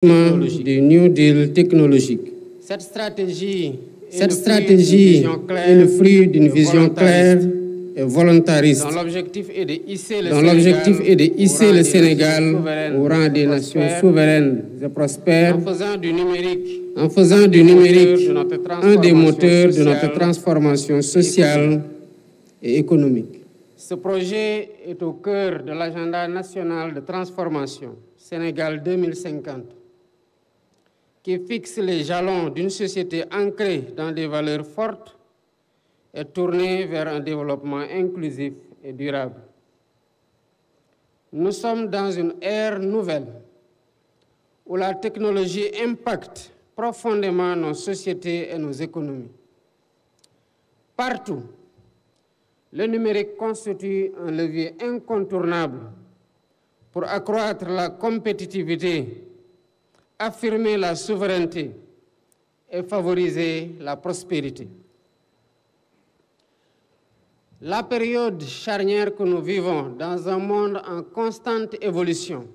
du New Deal technologique. Cette stratégie est le fruit d'une vision claire et volontariste, dont l'objectif est de hisser le Sénégal au rang des nations souveraines et prospères, en faisant du numérique un des moteurs de notre transformation sociale et économique. Ce projet est au cœur de l'agenda national de transformation Sénégal 2050, qui fixe les jalons d'une société ancrée dans des valeurs fortes et tournée vers un développement inclusif et durable. Nous sommes dans une ère nouvelle où la technologie impacte profondément nos sociétés et nos économies. Partout, le numérique constitue un levier incontournable pour accroître la compétitivité, affirmer la souveraineté et favoriser la prospérité. La période charnière que nous vivons dans un monde en constante évolution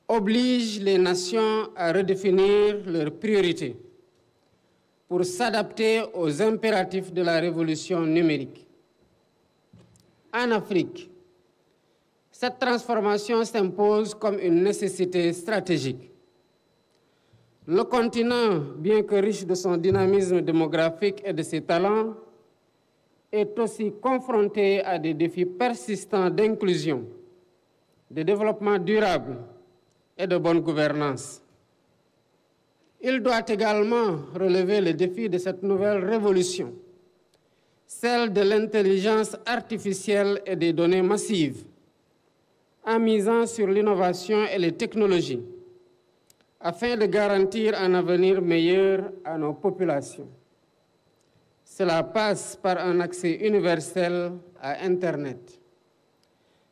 oblige les nations à redéfinir leurs priorités pour s'adapter aux impératifs de la révolution numérique. En Afrique, cette transformation s'impose comme une nécessité stratégique. Le continent, bien que riche de son dynamisme démographique et de ses talents, est aussi confronté à des défis persistants d'inclusion, de développement durable et de bonne gouvernance. Il doit également relever le défi de cette nouvelle révolution, celle de l'intelligence artificielle et des données massives, en misant sur l'innovation et les technologies, afin de garantir un avenir meilleur à nos populations. Cela passe par un accès universel à Internet.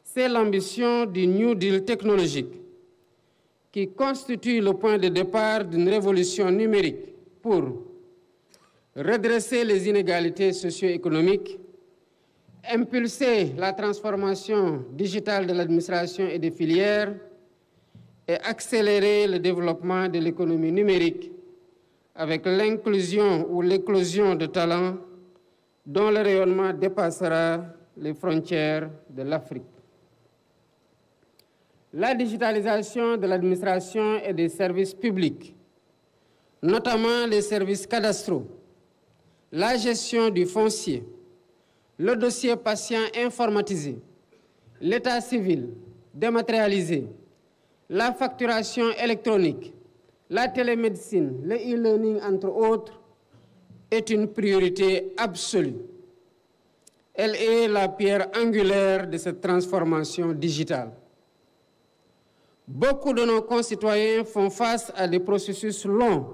C'est l'ambition du New Deal technologique qui constitue le point de départ d'une révolution numérique pour redresser les inégalités socio-économiques, impulser la transformation digitale de l'administration et des filières et accélérer le développement de l'économie numérique avec l'inclusion ou l'éclosion de talents dont le rayonnement dépassera les frontières de l'Afrique. La digitalisation de l'administration et des services publics, notamment les services cadastraux, la gestion du foncier, le dossier patient informatisé, l'état civil dématérialisé, la facturation électronique, la télémédecine, le e-learning, entre autres, est une priorité absolue. Elle est la pierre angulaire de cette transformation digitale. Beaucoup de nos concitoyens font face à des processus longs,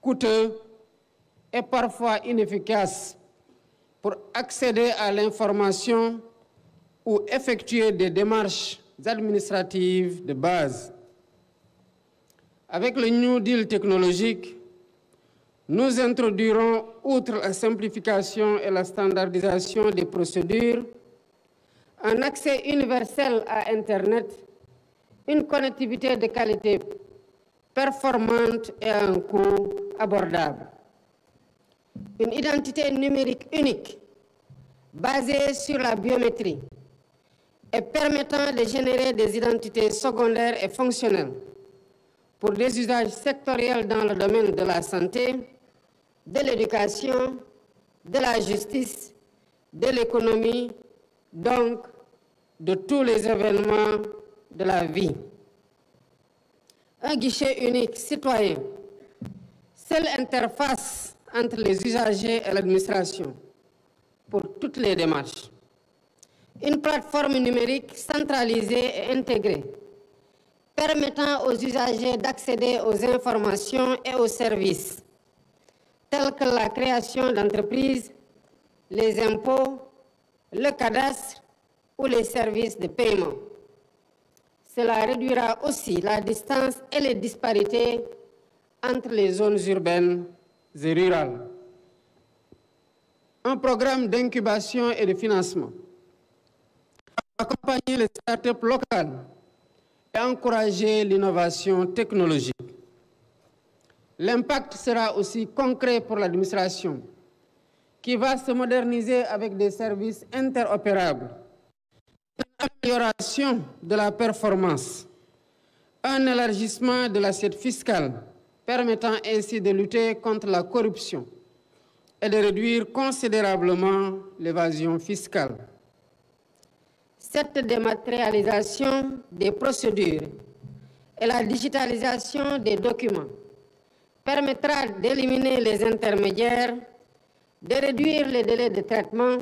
coûteux et parfois inefficaces pour accéder à l'information ou effectuer des démarches administratives de base. Avec le New Deal technologique, nous introduirons, outre la simplification et la standardisation des procédures, un accès universel à Internet, une connectivité de qualité performante et à un coût abordable. Une identité numérique unique, basée sur la biométrie et permettant de générer des identités secondaires et fonctionnelles pour des usages sectoriels dans le domaine de la santé, de l'éducation, de la justice, de l'économie, donc de tous les événements de la vie. Un guichet unique citoyen, seule interface entre les usagers et l'administration pour toutes les démarches. Une plateforme numérique centralisée et intégrée, permettant aux usagers d'accéder aux informations et aux services, tels que la création d'entreprises, les impôts, le cadastre ou les services de paiement. Cela réduira aussi la distance et les disparités entre les zones urbaines et rurales. Un programme d'incubation et de financement pour accompagner les startups locales et encourager l'innovation technologique. L'impact sera aussi concret pour l'administration, qui va se moderniser avec des services interopérables, une amélioration de la performance, un élargissement de l'assiette fiscale, permettant ainsi de lutter contre la corruption et de réduire considérablement l'évasion fiscale. Cette dématérialisation des procédures et la digitalisation des documents permettra d'éliminer les intermédiaires, de réduire les délais de traitement,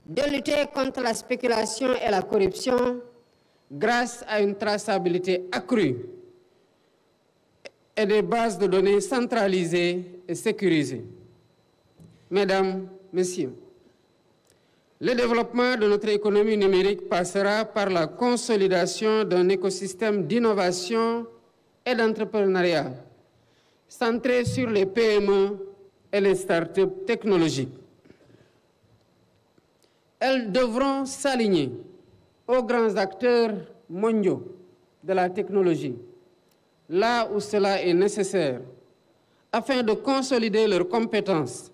de lutter contre la spéculation et la corruption grâce à une traçabilité accrue et des bases de données centralisées et sécurisées. Mesdames, Messieurs, le développement de notre économie numérique passera par la consolidation d'un écosystème d'innovation et d'entrepreneuriat centré sur les PME et les startups technologiques. Elles devront s'aligner aux grands acteurs mondiaux de la technologie, là où cela est nécessaire, afin de consolider leurs compétences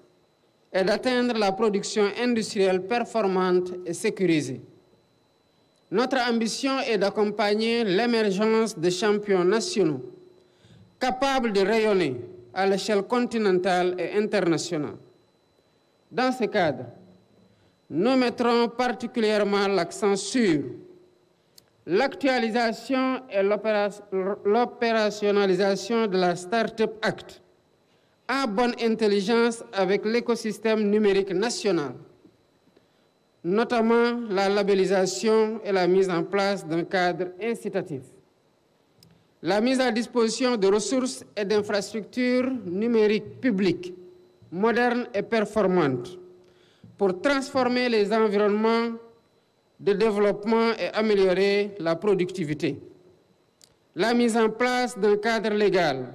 et d'atteindre la production industrielle performante et sécurisée. Notre ambition est d'accompagner l'émergence de champions nationaux capables de rayonner à l'échelle continentale et internationale. Dans ce cadre, nous mettrons particulièrement l'accent sur l'actualisation et l'opérationnalisation de la Startup Act, en bonne intelligence avec l'écosystème numérique national, notamment la labellisation et la mise en place d'un cadre incitatif, la mise à disposition de ressources et d'infrastructures numériques publiques, modernes et performantes, pour transformer les environnements de développement et améliorer la productivité, la mise en place d'un cadre légal,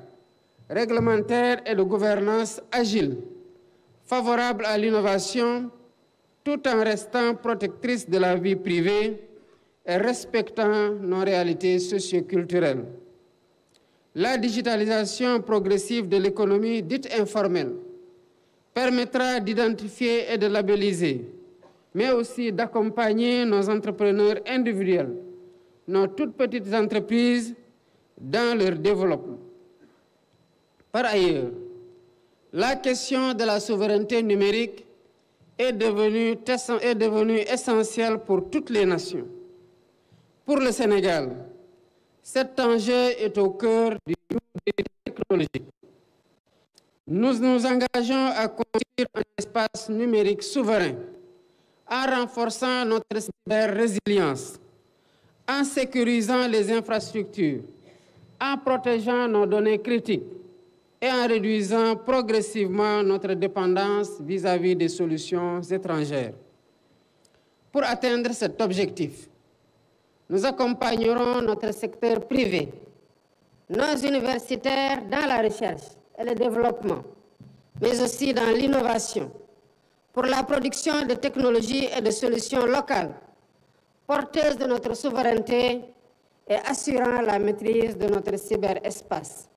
réglementaire et de gouvernance agile, favorable à l'innovation, tout en restant protectrice de la vie privée et respectant nos réalités socio-culturelles. La digitalisation progressive de l'économie dite informelle permettra d'identifier et de labelliser, mais aussi d'accompagner nos entrepreneurs individuels, nos toutes petites entreprises dans leur développement. Par ailleurs, la question de la souveraineté numérique est devenue essentielle pour toutes les nations. Pour le Sénégal, cet enjeu est au cœur du défi technologique. Nous nous engageons à construire un espace numérique souverain en renforçant notre cyber-résilience, en sécurisant les infrastructures, en protégeant nos données critiques et en réduisant progressivement notre dépendance vis-à-vis des solutions étrangères. Pour atteindre cet objectif, nous accompagnerons notre secteur privé, nos universitaires dans la recherche et le développement, mais aussi dans l'innovation, pour la production de technologies et de solutions locales, porteuses de notre souveraineté et assurant la maîtrise de notre cyberespace.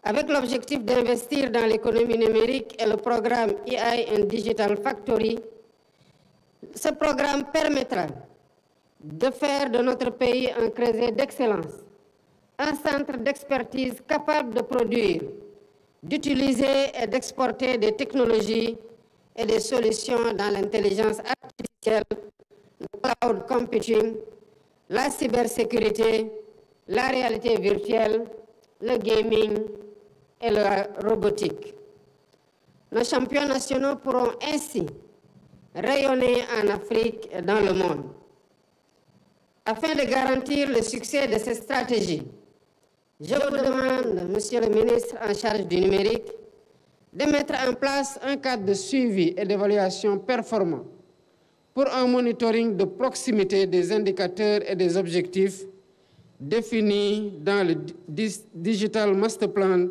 Avec l'objectif d'investir dans l'économie numérique et le programme AI and Digital Factory, ce programme permettra de faire de notre pays un creuset d'excellence, un centre d'expertise capable de produire, d'utiliser et d'exporter des technologies et des solutions dans l'intelligence artificielle, le cloud computing, la cybersécurité, la réalité virtuelle, le gaming et la robotique. Nos champions nationaux pourront ainsi rayonner en Afrique et dans le monde. Afin de garantir le succès de cette stratégie, je vous demande, Monsieur le ministre en charge du numérique, de mettre en place un cadre de suivi et d'évaluation performant pour un monitoring de proximité des indicateurs et des objectifs définis dans le Digital Master Plan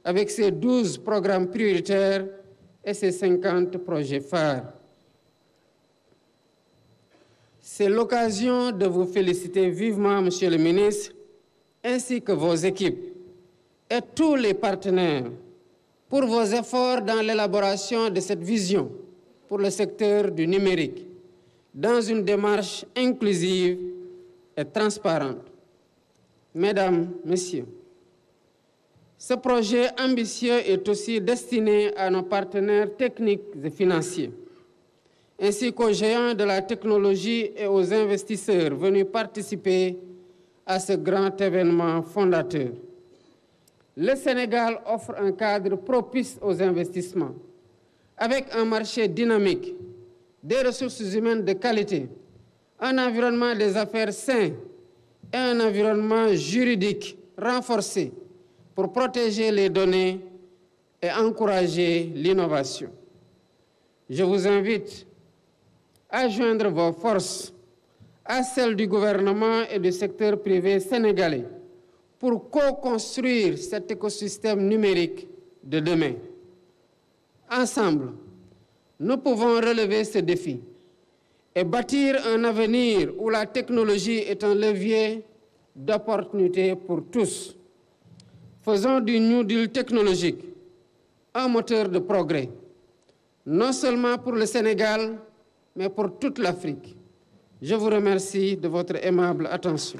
avec ses 12 programmes prioritaires et ses 50 projets phares. C'est l'occasion de vous féliciter vivement, Monsieur le ministre, ainsi que vos équipes et tous les partenaires pour vos efforts dans l'élaboration de cette vision pour le secteur du numérique, dans une démarche inclusive et transparente. Mesdames, Messieurs, ce projet ambitieux est aussi destiné à nos partenaires techniques et financiers, ainsi qu'aux géants de la technologie et aux investisseurs venus participer à ce grand événement fondateur. Le Sénégal offre un cadre propice aux investissements, avec un marché dynamique, des ressources humaines de qualité, un environnement des affaires sain et un environnement juridique renforcé pour protéger les données et encourager l'innovation. Je vous invite à joindre vos forces à celles du gouvernement et du secteur privé sénégalais pour co-construire cet écosystème numérique de demain. Ensemble, nous pouvons relever ce défi et bâtir un avenir où la technologie est un levier d'opportunité pour tous. Faisons du New Deal technologique un moteur de progrès, non seulement pour le Sénégal, mais pour toute l'Afrique. Je vous remercie de votre aimable attention.